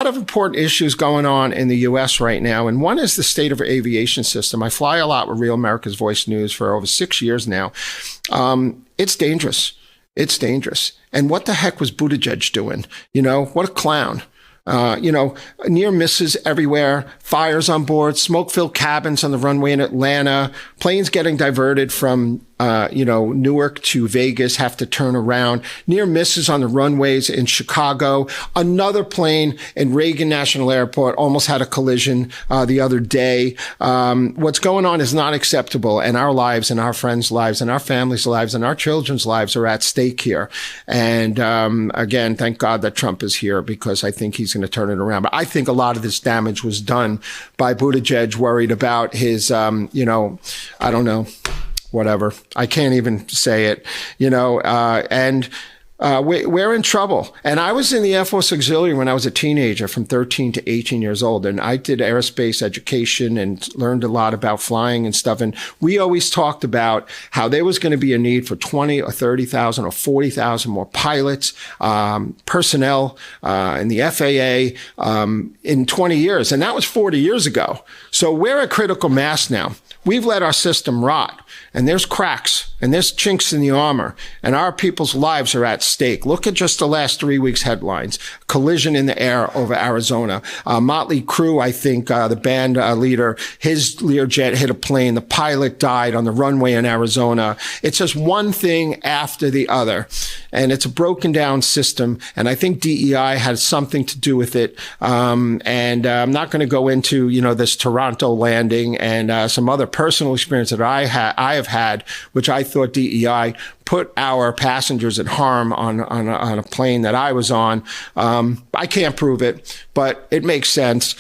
lot of important issues going on in the U.S. right now, and one is the state of aviation system. I fly a lot with Real America's Voice News for over 6 years now. It's dangerous. It's dangerous. And what the heck was Buttigieg doing? You know, what a clown. Near misses everywhere, fires on board, smoke-filled cabins on the runway in Atlanta, planes getting diverted from, Newark to Vegas, have to turn around, near misses on the runways in Chicago. Another plane in Reagan National Airport almost had a collision the other day. What's going on is not acceptable, and our lives and our friends' lives and our families' lives and our children's lives are at stake here. And again, thank God that Trump is here, because I think he's going to turn it around. But I think a lot of this damage was done by Buttigieg, worried about his, I don't know, whatever. I can't even say it, we're in trouble. And I was in the Air Force Auxiliary when I was a teenager, from 13 to 18 years old. And I did aerospace education and learned a lot about flying and stuff. And we always talked about how there was going to be a need for 20 or 30,000 or 40,000 more pilots, personnel in the FAA in 20 years. And that was 40 years ago. So we're at critical mass now. We've let our system rot, and there's cracks, and there's chinks in the armor, and our people's lives are at stake. Look at just the last 3 weeks' headlines. Collision in the air over Arizona. Motley Crue, I think, the band leader, his Learjet hit a plane. The pilot died on the runway in Arizona. It's just one thing after the other, and it's a broken down system, and I think DEI has something to do with it. And I'm not going to go into, this Toronto landing and some other personal experience that I have had, which I thought DEI put our passengers at harm on a plane that I was on. I can't prove it, but it makes sense.